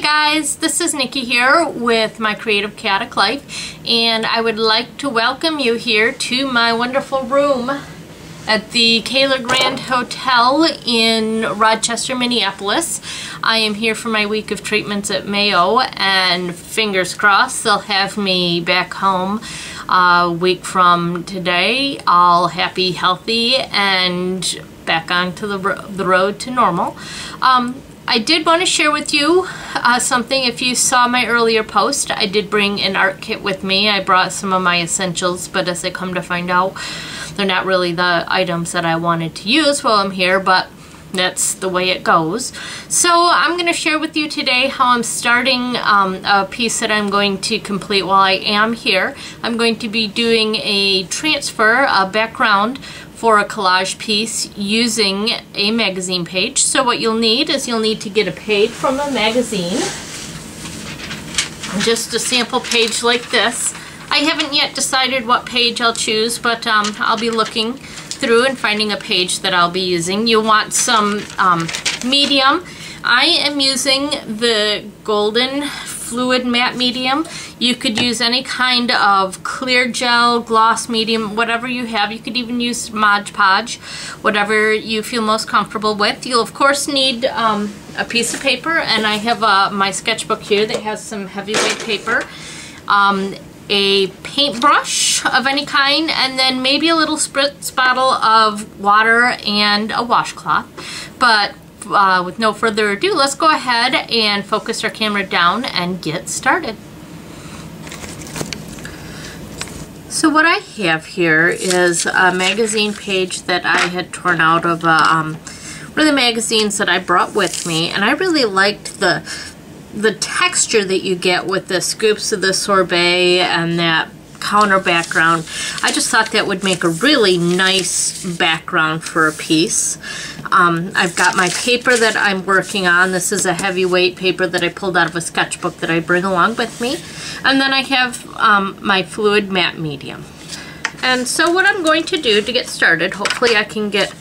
guys, this is Nikki here with my Creative Chaotic Life, and I would like to welcome you here to my wonderful room at the Kayla Grand Hotel in Rochester, Minneapolis. I am here for my week of treatments at Mayo, and fingers crossed they'll have me back home a week from today, all happy, healthy, and back onto the road to normal. I did want to share with you something. If you saw my earlier post, I did bring an art kit with me. I brought some of my essentials, but as I come to find out, they're not really the items that I wanted to use while I'm here, but that's the way it goes. So I'm going to share with you today how I'm starting a piece that I'm going to complete while I am here. I'm going to be doing a transfer, a background for a collage piece using a magazine page. So what you'll need is you'll need to get a page from a magazine, just a sample page like this. I haven't yet decided what page I'll choose, but I'll be looking through and finding a page that I'll be using. You'll want some medium. I am using the golden fluid matte medium. You could use any kind of clear gel, gloss medium, whatever you have. You could even use Mod Podge, whatever you feel most comfortable with. You'll of course need a piece of paper, and I have my sketchbook here that has some heavyweight paper, a paintbrush of any kind, and then maybe a little spritz bottle of water and a washcloth. But with no further ado, let's go ahead and focus our camera down and get started. So what I have here is a magazine page that I had torn out of one of the magazines that I brought with me, and I really liked the texture that you get with the scoops of the sorbet and that counter background. I just thought that would make a really nice background for a piece. I've got my paper that I'm working on. This is a heavyweight paper that I pulled out of a sketchbook that I bring along with me. And then I have my fluid matte medium. And so what I'm going to do to get started, hopefully I can get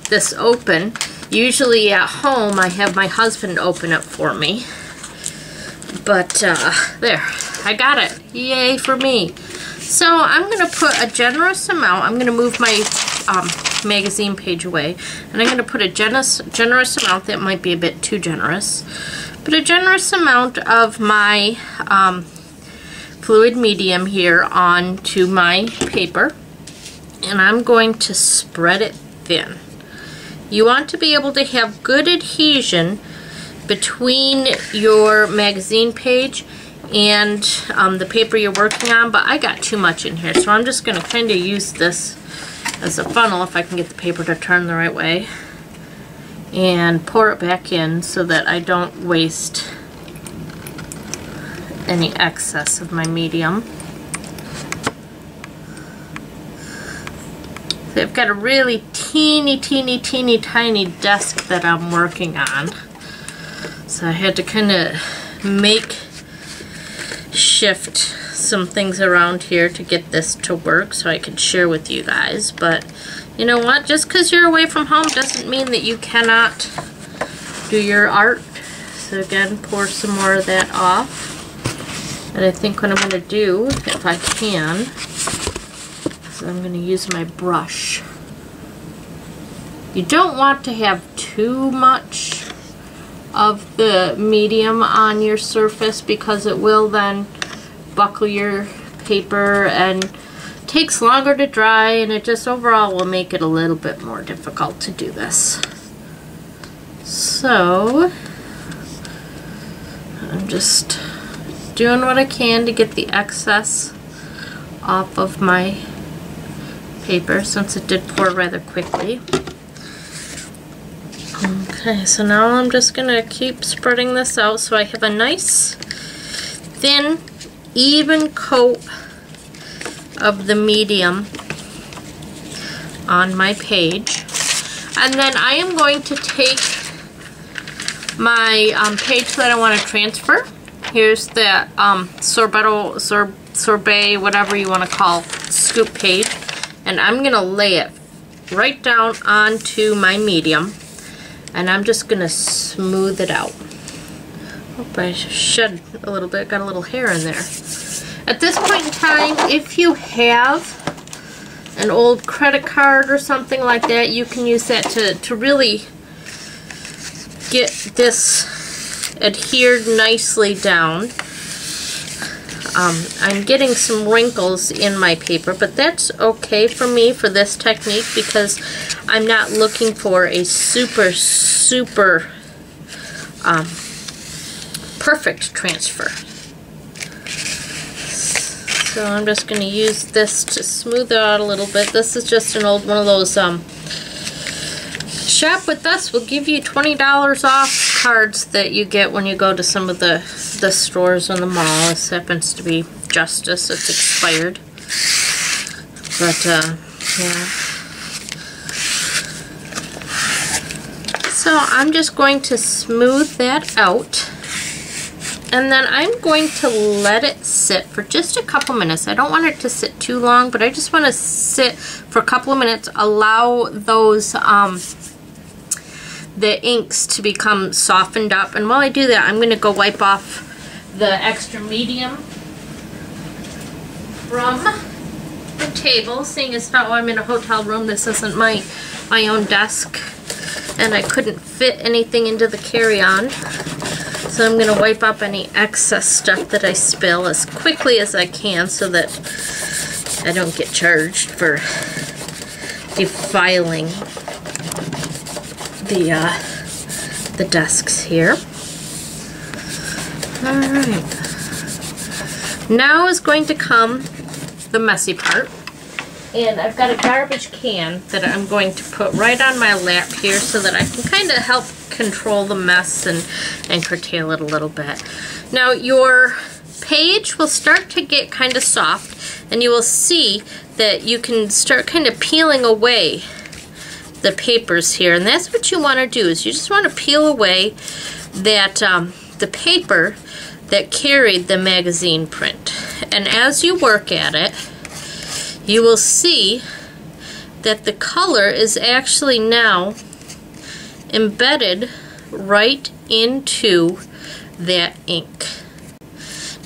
this open. Usually at home I have my husband open it for me. But there, I got it. Yay for me. So I'm going to put a generous amount. I'm going to move my magazine page away, and I'm going to put a generous amount. That might be a bit too generous, but a generous amount of my fluid medium here onto my paper, and I'm going to spread it thin. You want to be able to have good adhesion between your magazine page and the paper you're working on, but I got too much in here, so I'm just going to kind of use this as a funnel if I can get the paper to turn the right way, and pour it back in so that I don't waste any excess of my medium. So I've got a really teeny tiny desk that I'm working on, so I had to kind of shift some things around here to get this to work so I could share with you guys. But you know what, just because you're away from home doesn't mean that you cannot do your art. So again, pour some more of that off. And I think what I'm going to do, if I can, is I'm going to use my brush. You don't want to have too much of the medium on your surface, because it will then buckle your paper and takes longer to dry, and it just overall will make it a little bit more difficult to do this. So I'm just doing what I can to get the excess off of my paper, since it did pour rather quickly. Okay, so now I'm just going to keep spreading this out so I have a nice thin, even coat of the medium on my page. And then I am going to take my page that I want to transfer. Here's the sorbet, whatever you want to call scoop page, and I'm going to lay it right down onto my medium, and I'm just going to smooth it out. Hope I shed a little bit, got a little hair in there. At this point in time, if you have an old credit card or something like that, you can use that to really get this adhered nicely down. I'm getting some wrinkles in my paper, but that's okay for me for this technique because I'm not looking for a super perfect transfer. So I'm just going to use this to smooth it out a little bit. This is just an old one of those Shop with Us will give you $20 off cards that you get when you go to some of the stores in the mall. This happens to be Justice. It's expired. But, yeah. So I'm just going to smooth that out. And then I'm going to let it sit for just a couple minutes. I don't want it to sit too long, but I just want to sit for a couple of minutes, allow those the inks to become softened up. And while I do that, I'm going to go wipe off the extra medium from the table. Seeing as how I'm in a hotel room, this isn't my own desk, and I couldn't fit anything into the carry-on. So I'm going to wipe up any excess stuff that I spill as quickly as I can so that I don't get charged for defiling the desks here. Alright. Now is going to come the messy part. And I've got a garbage can that I'm going to put right on my lap here so that I can kind of help control the mess and curtail it a little bit. Now your page will start to get kind of soft, and you will see that you can start kind of peeling away the papers here, and that's what you want to do, is you just want to peel away that the paper that carried the magazine print. And as you work at it, you will see that the color is actually now embedded right into that ink.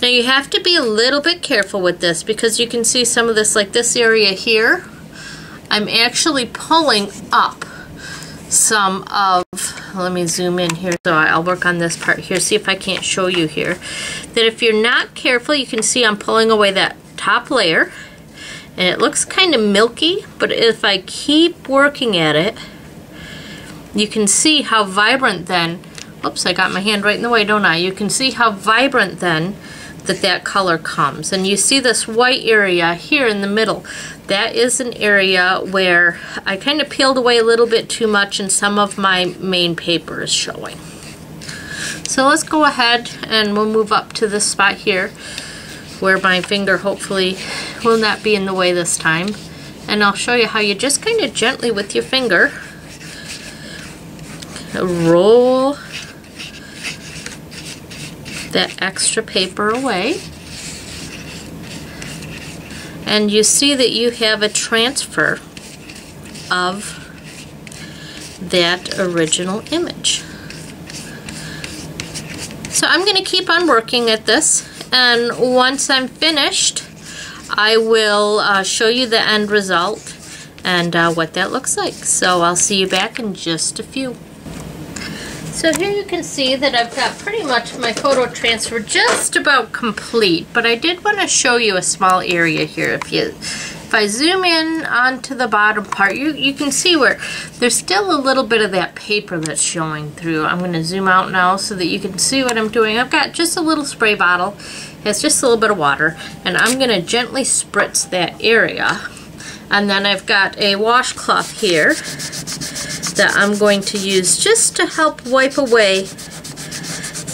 Now you have to be a little bit careful with this because you can see some of this, like this area here, I'm actually pulling up some of, let me zoom in here, so I'll work on this part here, see if I can't show you here, that if you're not careful, you can see I'm pulling away that top layer, and it looks kind of milky, but if I keep working at it, you can see how vibrant then, oops, I got my hand right in the way, don't I? You can see how vibrant then that color comes. And you see this white area here in the middle. That is an area where I kind of peeled away a little bit too much and some of my main paper is showing. So let's go ahead and we'll move up to this spot here where my finger hopefully will not be in the way this time. And I'll show you how you just kind of gently with your finger roll that extra paper away, and you see that you have a transfer of that original image. So I'm going to keep on working at this, and once I'm finished I will show you the end result and what that looks like. So I'll see you back in just a few. So here you can see that I've got pretty much my photo transfer just about complete, but I did want to show you a small area here. If I zoom in onto the bottom part, you can see where there's still a little bit of that paper that's showing through. I'm going to zoom out now so that you can see what I'm doing. I've got just a little spray bottle. It's just a little bit of water, and I'm going to gently spritz that area. And then I've got a washcloth here that I'm going to use just to help wipe away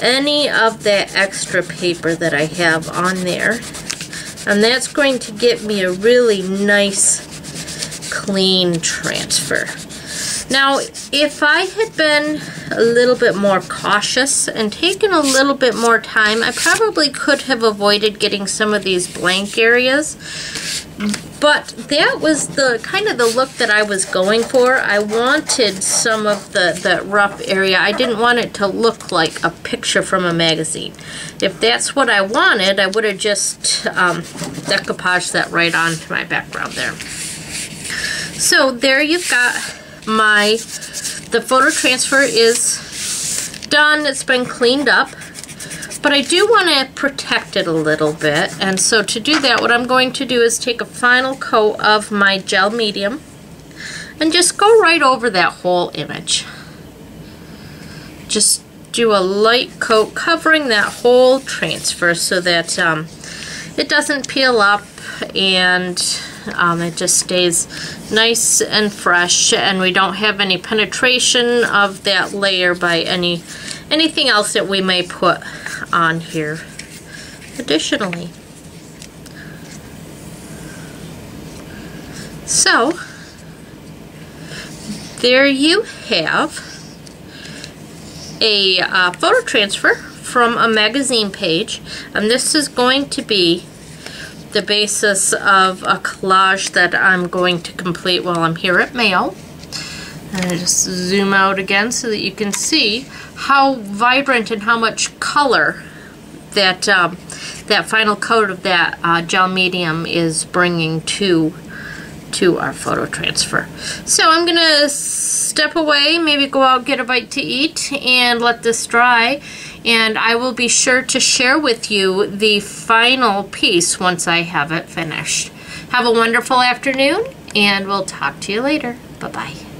any of that extra paper that I have on there. And that's going to get me a really nice, clean transfer. Now, if I had been a little bit more cautious and taken a little bit more time, I probably could have avoided getting some of these blank areas. But that was the kind of the look that I was going for. I wanted some of the rough area. I didn't want it to look like a picture from a magazine. If that's what I wanted, I would have just decoupaged that right onto my background there. So there you've got the photo transfer is done. It's been cleaned up. But I do want to protect it a little bit, and so to do that, what I'm going to do is take a final coat of my gel medium and just go right over that whole image. Just do a light coat covering that whole transfer so that it doesn't peel up and it just stays nice and fresh, and we don't have any penetration of that layer by anything else that we may put on here additionally. So there you have a photo transfer from a magazine page, and this is going to be the basis of a collage that I'm going to complete while I'm here at Mayo. And I just zoom out again so that you can see how vibrant and how much color that that final coat of that gel medium is bringing to our photo transfer. So I'm gonna step away, maybe go out, get a bite to eat, and let this dry, and I will be sure to share with you the final piece once I have it finished. Have a wonderful afternoon, and we'll talk to you later. Bye-bye.